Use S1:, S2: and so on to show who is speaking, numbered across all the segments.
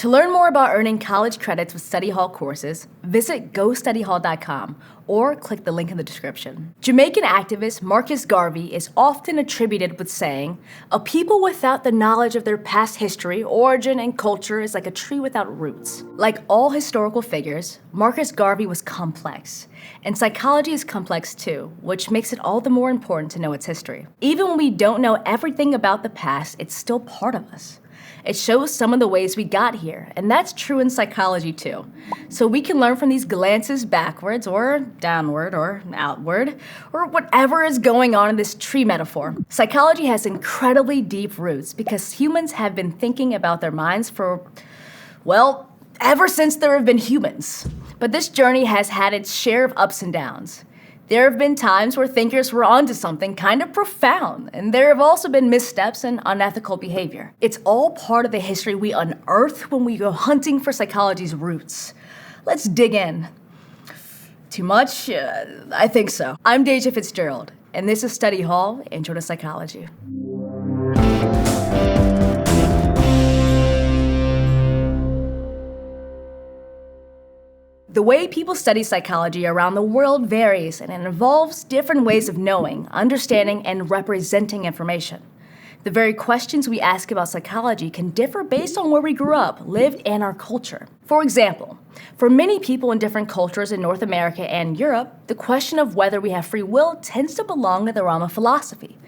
S1: To learn more about earning college credits with study hall courses, visit gostudyhall.com or click the link in the description. Jamaican activist Marcus Garvey is often attributed with saying, "A people without the knowledge of their past history, origin, and culture is like a tree without roots." Like all historical figures, Marcus Garvey was complex. And psychology is complex too, which makes it all the more important to know its history. Even when we don't know everything about the past, it's still part of us. It shows some of the ways we got here, and that's true in psychology too. So we can learn from these glances backwards or downward or outward, or whatever is going on in this tree metaphor. Psychology has incredibly deep roots because humans have been thinking about their minds for, well, ever since there have been humans. But this journey has had its share of ups and downs. There have been times where thinkers were onto something kind of profound, and there have also been missteps and unethical behavior. It's all part of the history we unearth when we go hunting for psychology's roots. Let's dig in. Too much? I think so. I'm Deja Fitzgerald, and this is Study Hall, Intro to Psychology. The way people study psychology around the world varies, and it involves different ways of knowing, understanding, and representing information. The very questions we ask about psychology can differ based on where we grew up, lived, and our culture. For example, for many people in different cultures in North America and Europe, the question of whether we have free will tends to belong in the realm of philosophy,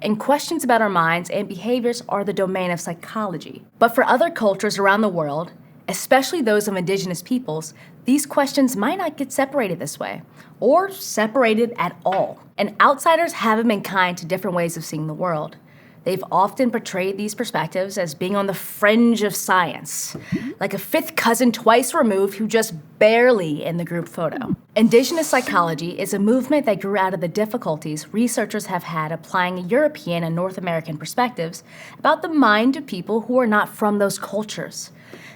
S1: and questions about our minds and behaviors are the domain of psychology. But for other cultures around the world, especially those of indigenous peoples, these questions might not get separated this way, or separated at all. And outsiders haven't been kind to different ways of seeing the world. They've often portrayed these perspectives as being on the fringe of science, like a fifth cousin twice removed who just barely in the group photo. Indigenous psychology is a movement that grew out of the difficulties researchers have had applying European and North American perspectives about the mind of people who are not from those cultures.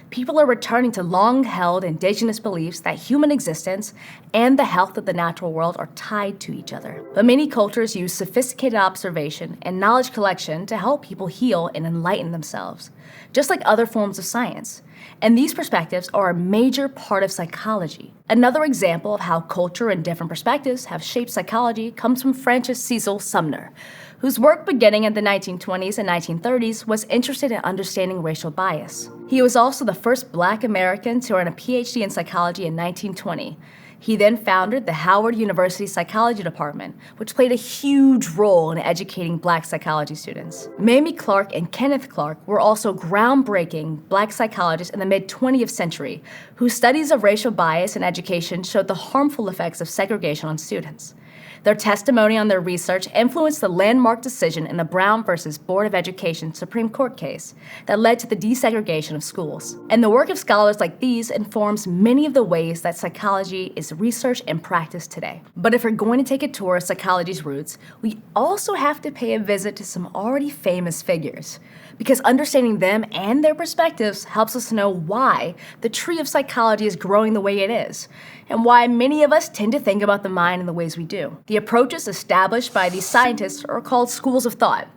S1: People are returning to long-held indigenous beliefs that human existence and the health of the natural world are tied to each other. But many cultures use sophisticated observation and knowledge collection to help people heal and enlighten themselves, just like other forms of science. And these perspectives are a major part of psychology. Another example of how culture and different perspectives have shaped psychology comes from Francis Cecil Sumner, whose work beginning in the 1920s and 1930s was interested in understanding racial bias. He was also the first Black American to earn a PhD in psychology in 1920. He then founded the Howard University Psychology Department, which played a huge role in educating Black psychology students. Mamie Clark and Kenneth Clark were also groundbreaking Black psychologists in the mid-20th century, whose studies of racial bias in education showed the harmful effects of segregation on students. Their testimony on their research influenced the landmark decision in the Brown versus Board of Education Supreme Court case that led to the desegregation of schools. And the work of scholars like these informs many of the ways that psychology is researched and practiced today. But if we're going to take a tour of psychology's roots, we also have to pay a visit to some already famous figures, because understanding them and their perspectives helps us know why the tree of psychology is growing the way it is, and why many of us tend to think about the mind in the ways we do. The approaches established by these scientists are called schools of thought,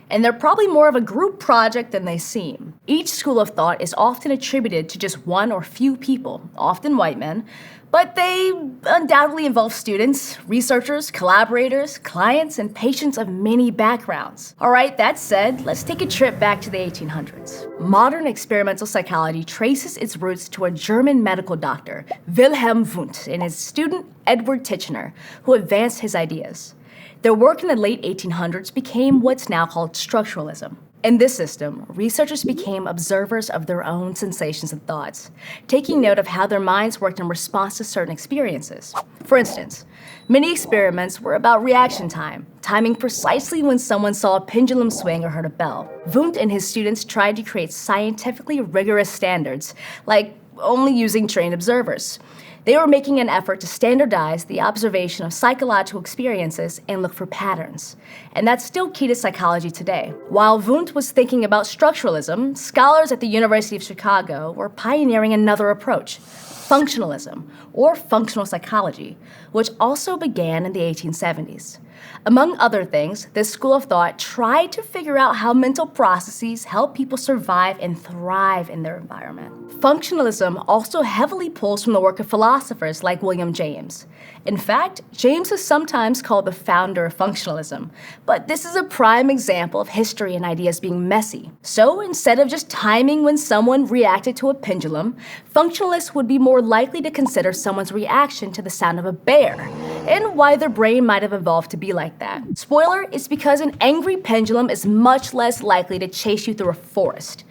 S1: and they're probably more of a group project than they seem. Each school of thought is often attributed to just one or few people, often white men, but they undoubtedly involve students, researchers, collaborators, clients, and patients of many backgrounds. All right, that said, let's take a trip back to the 1800s. Modern experimental psychology traces its roots to a German medical doctor, Wilhelm Wundt, and his student, Edward Titchener, who advanced his ideas. Their work in the late 1800s became what's now called Structuralism. In this system, researchers became observers of their own sensations and thoughts, taking note of how their minds worked in response to certain experiences. For instance, many experiments were about reaction time, timing precisely when someone saw a pendulum swing or heard a bell. Wundt and his students tried to create scientifically rigorous standards, like only using trained observers. They were making an effort to standardize the observation of psychological experiences and look for patterns. And that's still key to psychology today. While Wundt was thinking about structuralism, scholars at the University of Chicago were pioneering another approach, Functionalism, or functional psychology, which also began in the 1870s. Among other things, this school of thought tried to figure out how mental processes help people survive and thrive in their environment. Functionalism also heavily pulls from the work of philosophers like William James. In fact, James is sometimes called the founder of functionalism, but this is a prime example of history and ideas being messy. So instead of just timing when someone reacted to a pendulum, functionalists would be more likely to consider someone's reaction to the sound of a bear, and why their brain might have evolved to be like that. Spoiler, it's because an angry pendulum is much less likely to chase you through a forest.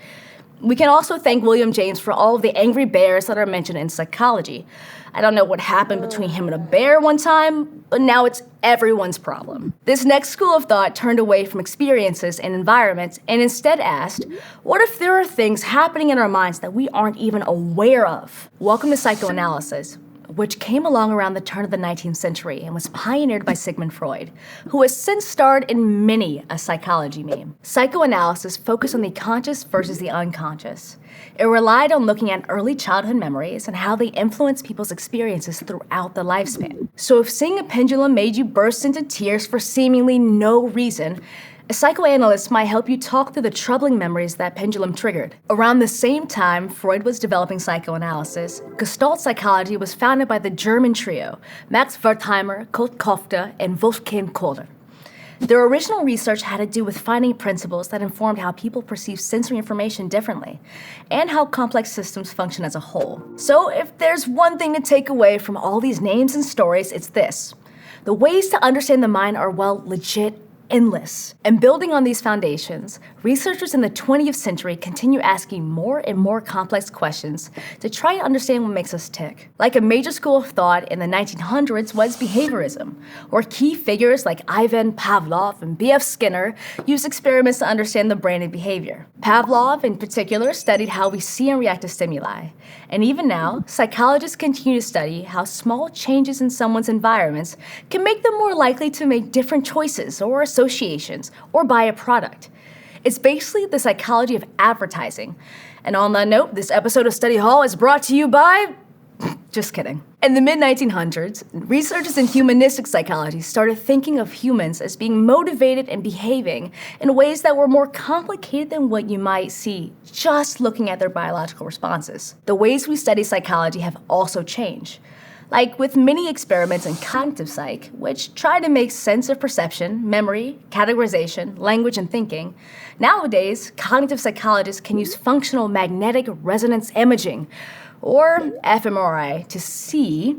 S1: We can also thank William James for all of the angry bears that are mentioned in psychology. I don't know what happened between him and a bear one time, but now it's everyone's problem. This next school of thought turned away from experiences and environments and instead asked, what if there are things happening in our minds that we aren't even aware of? Welcome to Psychoanalysis, which came along around the turn of the 19th century and was pioneered by Sigmund Freud, who has since starred in many a psychology meme. Psychoanalysis focused on the conscious versus the unconscious. It relied on looking at early childhood memories and how they influence people's experiences throughout the lifespan. So if seeing a pendulum made you burst into tears for seemingly no reason, a psychoanalyst might help you talk through the troubling memories that pendulum triggered. Around the same time Freud was developing psychoanalysis, Gestalt Psychology was founded by the German trio Max Wertheimer, Kurt Kofta, and Wolfgang Kohler. Their original research had to do with finding principles that informed how people perceive sensory information differently, and how complex systems function as a whole. So if there's one thing to take away from all these names and stories, it's this. The ways to understand the mind are, well, legit endless. And building on these foundations, researchers in the 20th century continue asking more and more complex questions to try and understand what makes us tick. Like a major school of thought in the 1900s was behaviorism, where key figures like Ivan Pavlov and B.F. Skinner used experiments to understand the brain and behavior. Pavlov, in particular, studied how we see and react to stimuli. And even now, psychologists continue to study how small changes in someone's environments can make them more likely to make different choices or associations or buy a product. It's basically the psychology of advertising. And on that note, this episode of Study Hall is brought to you by... Just kidding. In the mid-1900s, researchers in humanistic psychology started thinking of humans as being motivated and behaving in ways that were more complicated than what you might see just looking at their biological responses. The ways we study psychology have also changed. Like with many experiments in cognitive psych, which try to make sense of perception, memory, categorization, language, and thinking, nowadays, cognitive psychologists can use functional magnetic resonance imaging, or fMRI, to see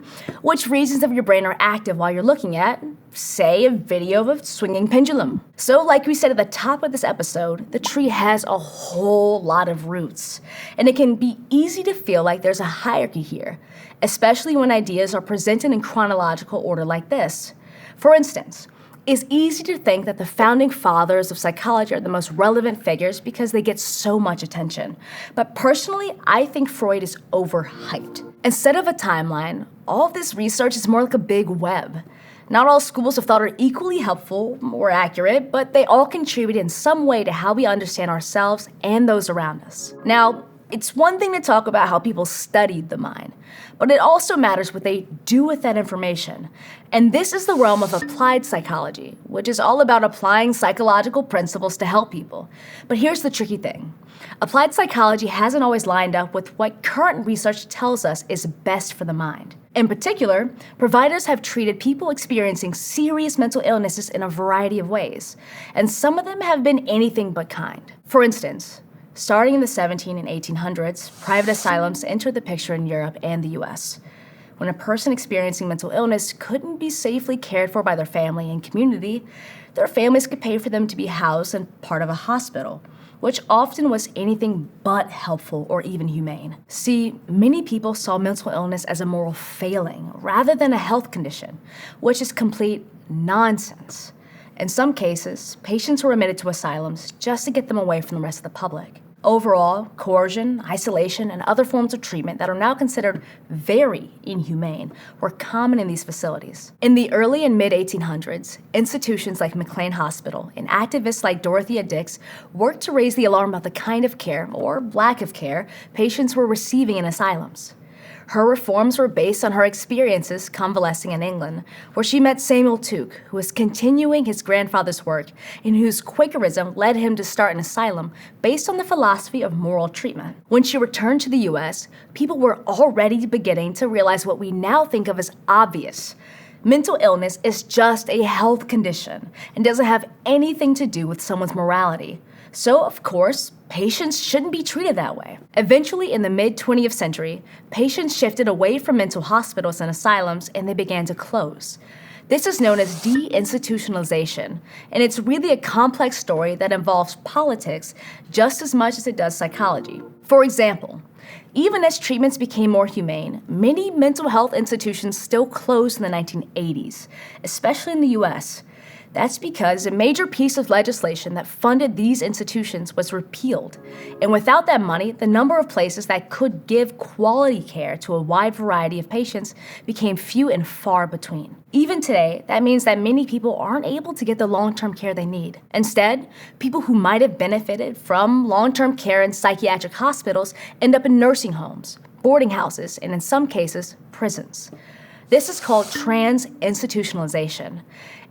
S1: which regions of your brain are active while you're looking at, say, a video of a swinging pendulum. So like we said at the top of this episode, the tree has a whole lot of roots, and it can be easy to feel like there's a hierarchy here, especially when ideas are presented in chronological order like this. For instance, it's easy to think that the founding fathers of psychology are the most relevant figures because they get so much attention. But personally, I think Freud is overhyped. Instead of a timeline, all of this research is more like a big web. Not all schools of thought are equally helpful or accurate, but they all contribute in some way to how we understand ourselves and those around us. Now, it's one thing to talk about how people studied the mind, but it also matters what they do with that information. And this is the realm of applied psychology, which is all about applying psychological principles to help people. But here's the tricky thing. Applied psychology hasn't always lined up with what current research tells us is best for the mind. In particular, providers have treated people experiencing serious mental illnesses in a variety of ways, and some of them have been anything but kind. For instance, starting in the 1700s and 1800s, private asylums entered the picture in Europe and the US. When a person experiencing mental illness couldn't be safely cared for by their family and community, their families could pay for them to be housed in part of a hospital, which often was anything but helpful or even humane. See, many people saw mental illness as a moral failing rather than a health condition, which is complete nonsense. In some cases, patients were admitted to asylums just to get them away from the rest of the public. Overall, coercion, isolation, and other forms of treatment that are now considered very inhumane were common in these facilities. In the early and mid-1800s, institutions like McLean Hospital and activists like Dorothea Dix worked to raise the alarm about the kind of care, or lack of care, patients were receiving in asylums. Her reforms were based on her experiences convalescing in England, where she met Samuel Tuke, who was continuing his grandfather's work and whose Quakerism led him to start an asylum based on the philosophy of moral treatment. When she returned to the US, people were already beginning to realize what we now think of as obvious. Mental illness is just a health condition and doesn't have anything to do with someone's morality. So, of course, patients shouldn't be treated that way. Eventually, in the mid-20th century, patients shifted away from mental hospitals and asylums and they began to close. This is known as deinstitutionalization, and it's really a complex story that involves politics just as much as it does psychology. For example, even as treatments became more humane, many mental health institutions still closed in the 1980s, especially in the US. That's because a major piece of legislation that funded these institutions was repealed. And without that money, the number of places that could give quality care to a wide variety of patients became few and far between. Even today, that means that many people aren't able to get the long-term care they need. Instead, people who might have benefited from long-term care in psychiatric hospitals end up in nursing homes, boarding houses, and in some cases, prisons. This is called trans-institutionalization.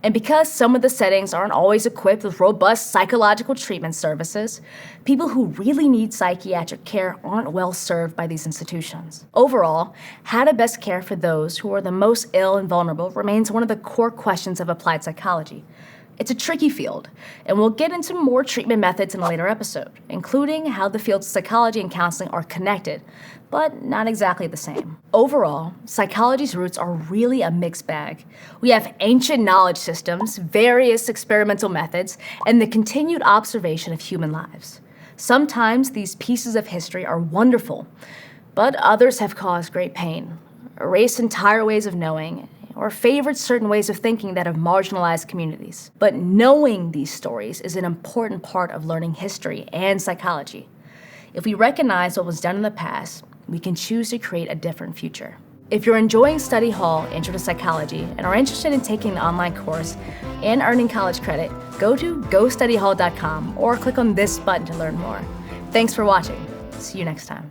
S1: And because some of the settings aren't always equipped with robust psychological treatment services, people who really need psychiatric care aren't well served by these institutions. Overall, how to best care for those who are the most ill and vulnerable remains one of the core questions of applied psychology. It's a tricky field, and we'll get into more treatment methods in a later episode, including how the fields of psychology and counseling are connected, but not exactly the same. Overall, psychology's roots are really a mixed bag. We have ancient knowledge systems, various experimental methods, and the continued observation of human lives. Sometimes these pieces of history are wonderful, but others have caused great pain, erased entire ways of knowing, or favored certain ways of thinking that have marginalized communities. But knowing these stories is an important part of learning history and psychology. If we recognize what was done in the past, we can choose to create a different future. If you're enjoying Study Hall Intro to Psychology and are interested in taking the online course and earning college credit, go to gostudyhall.com or click on this button to learn more. Thanks for watching. See you next time.